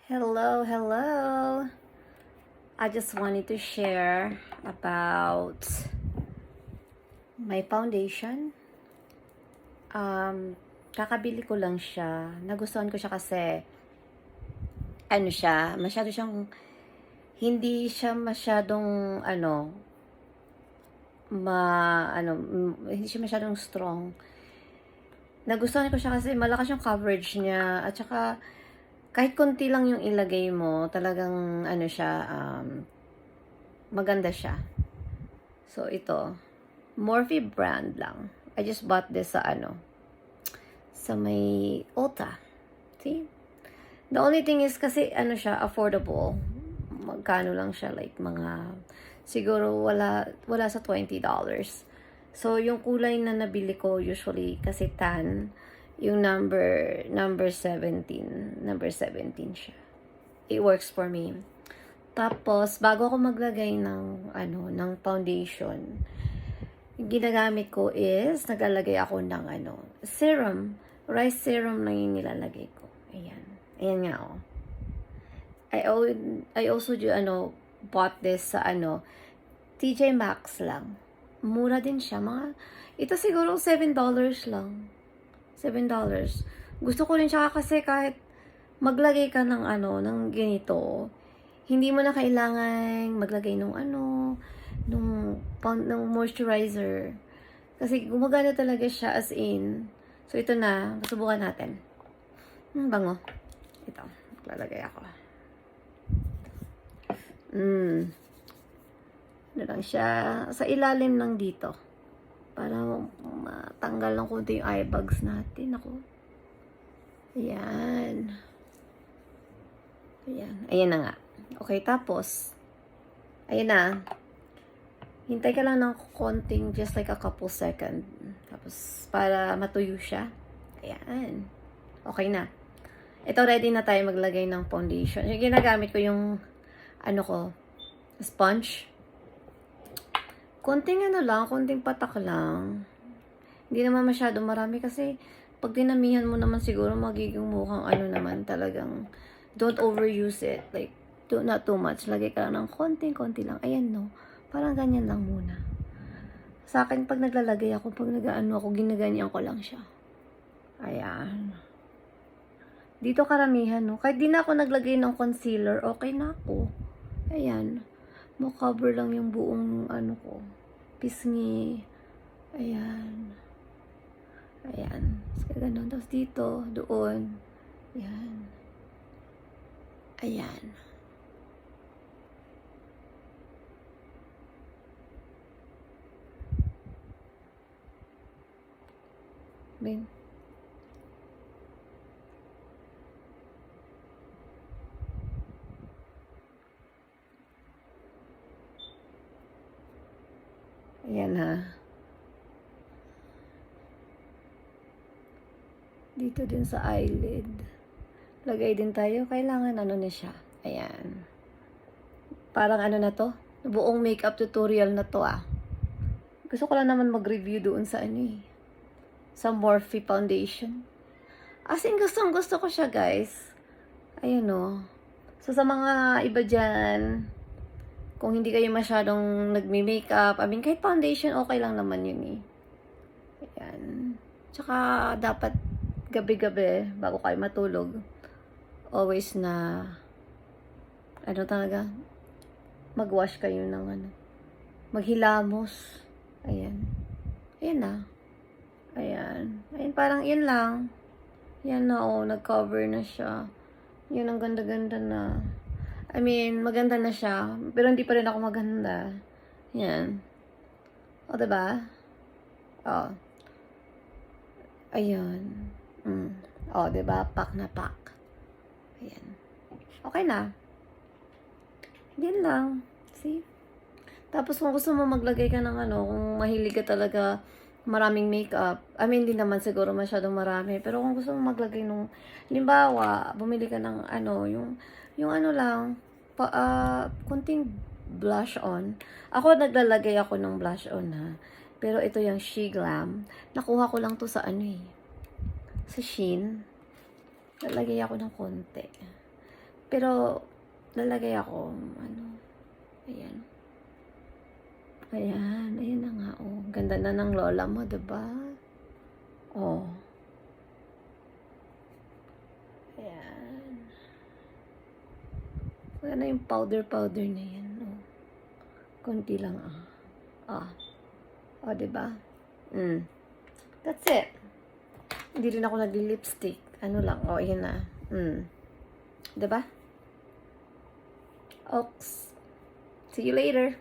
Hello, hello. I just wanted to share about my foundation. Kakabili ko lang siya. Nagustuhan ko siya kasi masyado siyang hindi siya masyadong hindi siya masyadong strong. Nagustuhan ko siya kasi malakas yung coverage niya at saka kahit konti lang yung ilagay mo, talagang maganda siya. So, ito, Morphe brand lang. I just bought this sa may Ulta. See? The only thing is kasi, siya, affordable. Magkano lang siya, like, siguro wala sa $20. So, yung kulay na nabili ko, usually, kasi tan, yung number 17 siya. It works for me. Tapos bago ako maglagay ng foundation, yung ginagamit ko is naglalagay ako ng serum, rice serum lang yung nilalagay ko. Ayan nga oh. I also bought this sa TJ Maxx lang. Mura din siya, ito siguro $7 lang. $7. Gusto ko rin siya kasi kahit maglagay ka ng ganito, hindi mo na kailangan maglagay ng moisturizer. Kasi gumagana talaga siya as in. So ito na, subukan natin. Bango. Ito, maglalagay ako. Ano lang siya, sa ilalim lang dito. Para matanggal ng konti yung eye bags natin. Ako. Ayan. Ayan na nga. Okay, tapos, ayan na. Hintay ka lang ng konting, just like a couple second. Tapos, para matuyo siya. Ayan. Okay na. Ito, ready na tayo maglagay ng foundation. Yung ginagamit ko yung, sponge. Konting konting patak lang. Hindi naman masyado marami kasi pag dinamihan mo naman siguro magiging mukhang naman talagang don't overuse it. Like, not too much. Lagay ka lang ng konti lang. Ayan no. Parang ganyan lang muna. Sa akin, pag naglalagay ako, pag ginaganyan ko lang siya. Ayan. Dito karamihan no. Kahit di na ako naglagay ng concealer, okay na ako. Ayan. Mo-cover lang yung buong ko. Pisngi. Ayan. Tapos ganun. Tapos dito, doon. Ayan. Ben. Ayan ha. Dito din sa eyelid. Lagay din tayo. Kailangan na siya. Ayan. Parang na to? Buong makeup tutorial na to Gusto ko lang naman mag-review doon sa sa Morphe foundation. As in, gusto ko siya guys. Ayun o. So sa mga iba dyan, kung hindi kayo masyadong nagme-makeup, kahit foundation, okay lang naman yun Ayan. Tsaka, dapat gabi-gabi, bago kayo matulog, always na, mag-wash kayo ng maghilamos. Ayan. Ayan na. Ayan, parang yun lang. Yan na, nag-cover na siya. Yun, ang ganda-ganda na. Maganda na siya. Pero hindi pa rin ako maganda. Yan. O, diba? O. Ayan. O, diba? Pak na pak. Ayan. Okay na. Yan lang. See? Tapos, kung gusto mo maglagay ka ng kung mahilig ka talaga maraming makeup. Hindi naman siguro masyadong marami. Pero kung gusto mo maglagay nung, limbawa, bumili ka ng yung lang, kunting blush on. Ako, naglalagay ako ng blush on ha. Pero ito yung She Glam. Nakuha ko lang to sa sa Shein. Nalagay ako ng konti. Pero, lalagay ako, ano, ayan. Ayan, ayan na nga, oh. Ganda na ng lola mo, diba? Oh. Ayan. Wala na yung powder na yan, oh. Konti lang, ah. Ah. Oh, diba? That's it. Hindi rin ako nagli-lipstick. Ano lang, oh, yun na. Diba? Oaks. See you later.